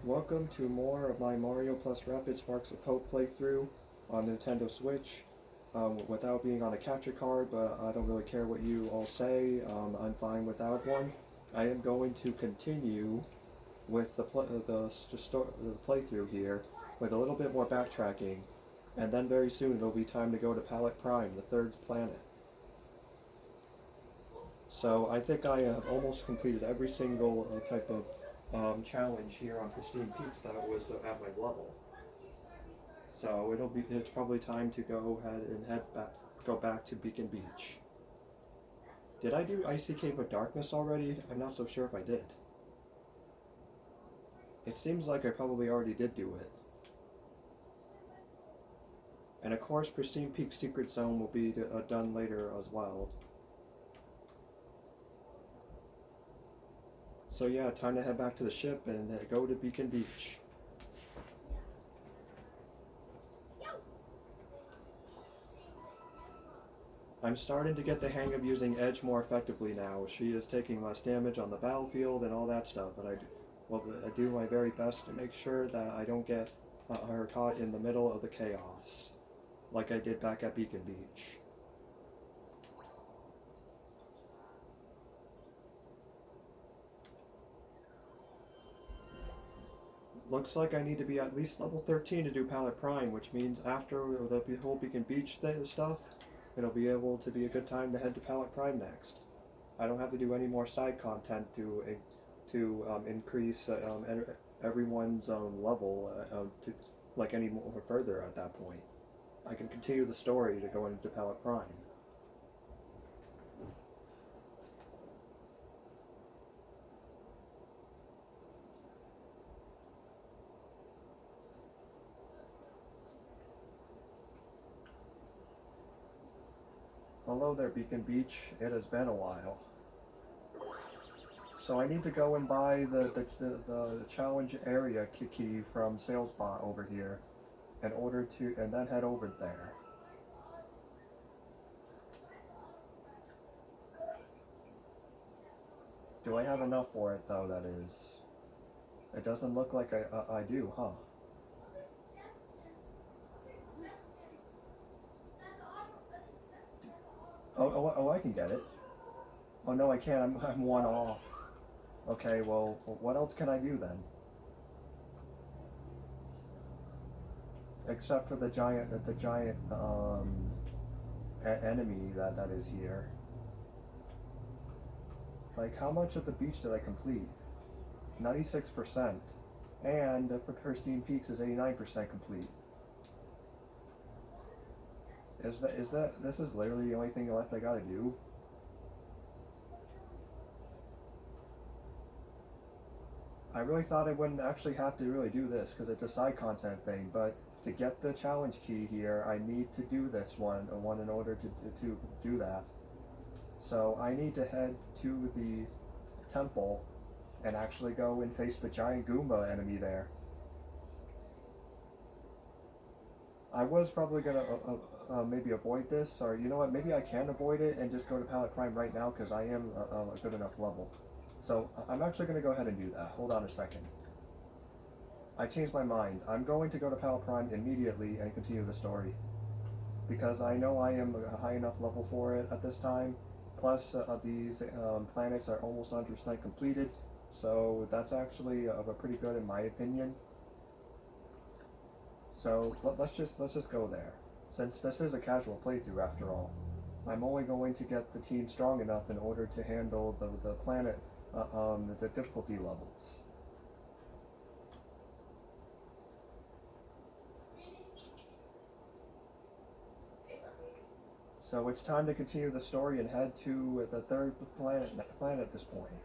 Welcome to more of my Mario plus Rabbids Sparks of Hope playthrough on Nintendo Switch. Without being on a capture card, but I don't really care what you all say. I'm fine without one. I am going to continue with the playthrough here with a little bit more backtracking, and then very soon it'll be time to go to Palette Prime, the third planet. So I think I have almost completed every single type of challenge here on Pristine Peaks that was at my level. So it's probably time to go ahead and go back to Beacon Beach. Did I do Icy Cave of Darkness already? I'm not so sure if I did. It seems like I probably already did do it. And of course, Pristine Peak Secret Zone will be done later as well. So yeah, time to head back to the ship and go to Beacon Beach. I'm starting to get the hang of using Edge more effectively now. She is taking less damage on the battlefield and all that stuff, but I do my very best to make sure that I don't get her caught in the middle of the chaos, like I did back at Beacon Beach. Looks like I need to be at least level 13 to do Palette Prime, which means after the whole Beacon Beach stuff, it'll be able to be a good time to head to Palette Prime next. I don't have to do any more side content to increase everyone's level to like any more further at that point. I can continue the story to go into Palette Prime. Hello there, Beacon Beach. It has been a while. So I need to go and buy the challenge area key from Salesbot over here in order to, and then head over there. Do I have enough for it though, that is? It doesn't look like I do, huh? Oh, I can get it. Oh no, I can't, I'm one off. Okay, well, what else can I do then? Except for the giant enemy that is here. Like, how much of the beach did I complete? 96%. And Pristine Peaks is 89% complete. This is literally the only thing left I gotta do? I really thought I wouldn't actually have to really do this because it's a side content thing, but to get the challenge key here, I need to do this one in order to do that. So I need to head to the temple and actually go and face the giant Goomba enemy there. I was probably gonna maybe avoid this, or you know what, maybe I can avoid it and just go to Palette Prime right now because I am a good enough level. So I'm actually going to go ahead and do that. Hold on a second. I changed my mind. I'm going to go to Palette Prime immediately and continue the story. Because I know I am a high enough level for it at this time. Plus, these planets are almost 100% completed. So that's actually pretty good in my opinion. So let's just go there. Since this is a casual playthrough after all. I'm only going to get the team strong enough in order to handle the planet the difficulty levels. So it's time to continue the story and head to the third planet at this point.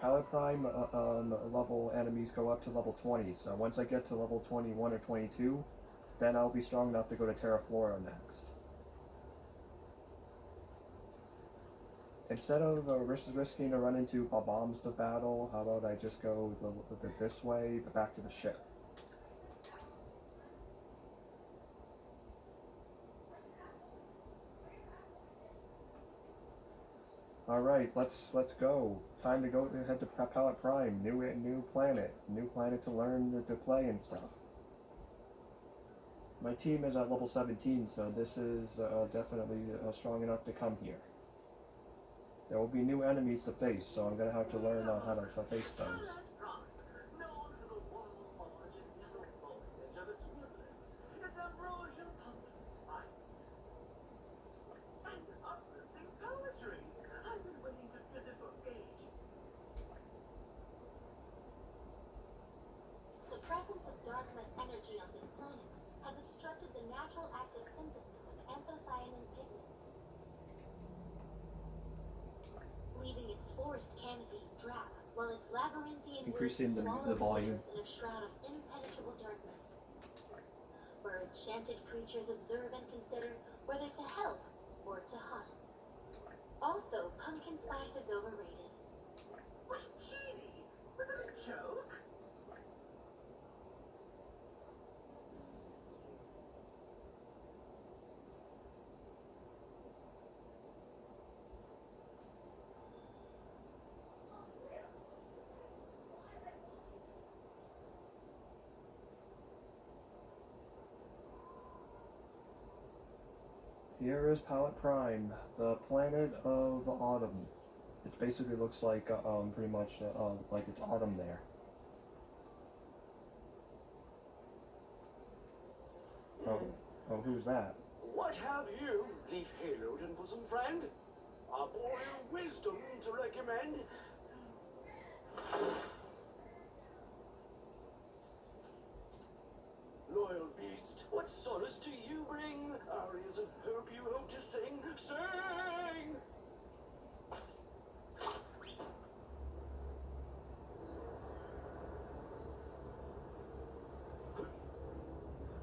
Palette Prime level enemies go up to level 20, so once I get to level 21 or 22, then I'll be strong enough to go to Terra Flora next. Instead of risking to run into bombs to battle, how about I just go this way, back to the ship. All right, let's go. Time to go head to Palette Prime. New planet to learn to play and stuff. My team is at level 17, so this is definitely strong enough to come here. There will be new enemies to face, so I'm gonna have to learn how to face those. The presence of darkness energy on this planet has obstructed the natural active synthesis of anthocyanin pigments, leaving its forest canopies drab, while its labyrinthian Increasing woods the volume. in a shroud of impenetrable darkness, where enchanted creatures observe and consider whether to help or to harm. Also, pumpkin spice is overrated. What, Genie? Was that a joke? Here is Palette Prime, the planet of autumn. It basically looks like pretty much like it's autumn there. Oh, who's that? What have you, leaf-haloed and bosom friend? A boy of wisdom to recommend? Loyal beast, what solace do you bring? Arias of hope you hope to sing? Sing!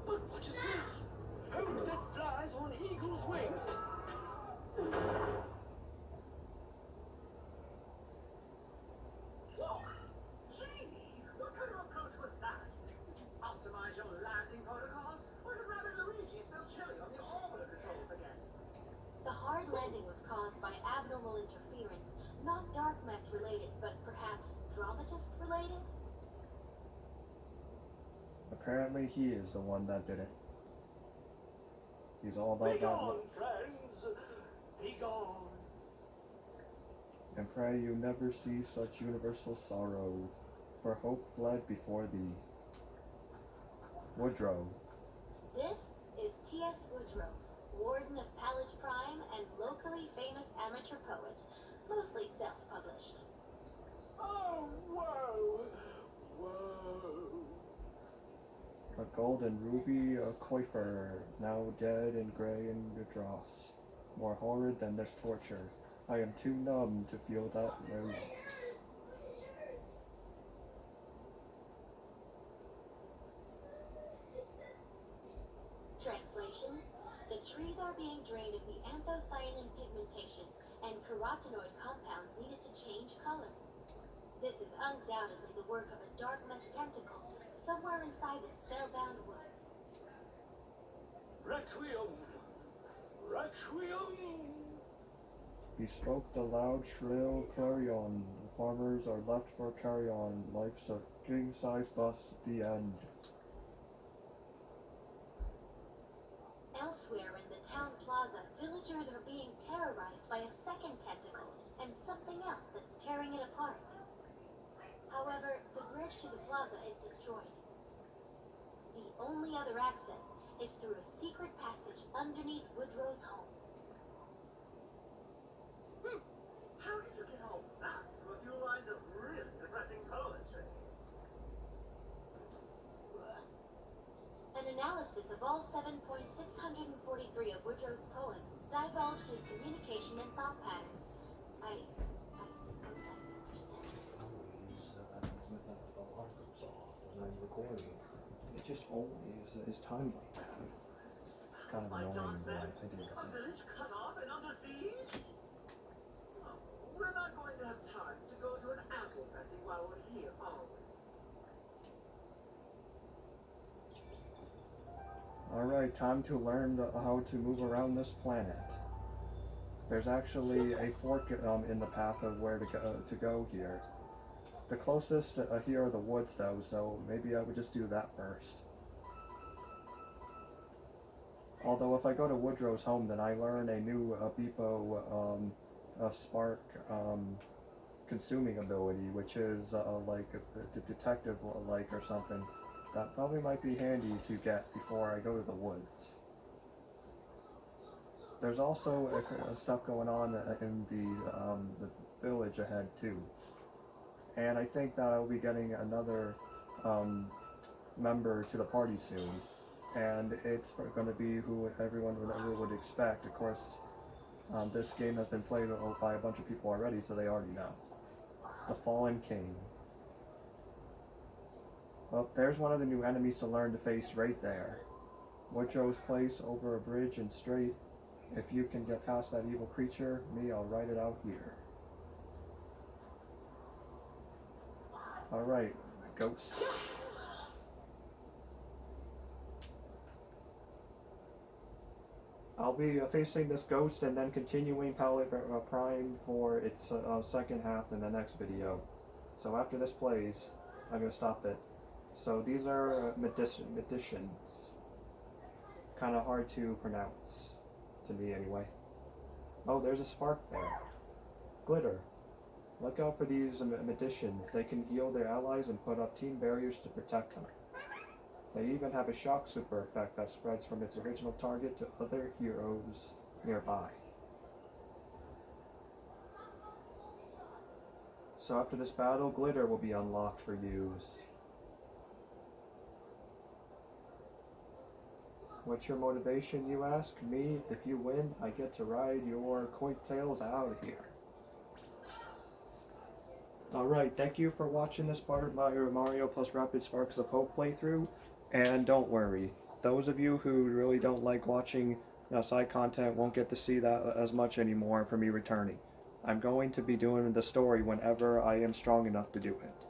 But what is this? Hope that flies on eagle's wings. Whoa! Genie, what kind of approach was that? Did you optimize your landing protocols? Or did Rabbid Luigi spill chili on the orbiter controls again? The hard landing was caused by abnormal interference, not dark mess related, but perhaps dramatist related? Apparently he is the one that did it. He's all about Be that. gone, friends. Be gone. And pray you never see such universal sorrow, for hope fled before thee. Woodrow. This is T.S. Woodrow, warden of Palette Prime and locally famous amateur poet, mostly self-published. Oh, whoa. Whoa. A golden ruby, a coifer, now dead and gray in the dross. More horrid than this torture. I am too numb to feel that loss. Translation: the trees are being drained of the anthocyanin pigmentation, and carotenoid compounds needed to change color. This is undoubtedly the work of a dark mess tentacle, somewhere inside the spellbound woods. Requiem. Requiem. He spoke the loud, shrill clarion. The farmers are left for carrion. Life's a king-size bust, the end. Elsewhere in the town plaza, villagers are being terrorized by a second tentacle and something else that's tearing it apart. However, the bridge to the plaza is destroyed. The only other access is through a secret passage underneath Woodrow's home. How did you get all that from a few lines of really depressing poetry? An analysis of all 7,643 of Woodrow's poems divulged his communication and thought patterns. I suppose I understand. Always, the alarm goes off when I'm recording. It just always is timed like that. It's kind of My annoying, dark but I mess? think A it's village cut off and under siege? Oh, we're not going to have time to go to an apple pressing while we're here, are we? Alright, time to learn how to move around this planet. There's actually a fork in the path of where to go here. The closest here are the woods though, so maybe I would just do that first. Although if I go to Woodrow's home, then I learn a new Beepo spark consuming ability, which is like a detective like or something. That probably might be handy to get before I go to the woods. There's also stuff going on in the village ahead too. And I think that I'll be getting another member to the party soon. And it's going to be who everyone would expect. Of course, this game has been played by a bunch of people already, so they already know. The Fallen King. Well, there's one of the new enemies to learn to face right there. Woodrow's place over a bridge and straight. If you can get past that evil creature, me, I'll write it out here. Alright, ghost. I'll be facing this ghost and then continuing Palette Prime for its second half in the next video. So after this plays, I'm going to stop it. So these are magicians. Kind of hard to pronounce, to me anyway. Oh, there's a spark there. Glitter. Look out for these magicians. They can heal their allies and put up team barriers to protect them. They even have a shock super effect that spreads from its original target to other heroes nearby. So after this battle, glitter will be unlocked for use. What's your motivation, you ask? Me, if you win, I get to ride your coattails out of here. Alright, thank you for watching this part of my Mario plus Rabbids Sparks of Hope playthrough. And don't worry, those of you who really don't like watching side content won't get to see that as much anymore for me returning. I'm going to be doing the story whenever I am strong enough to do it.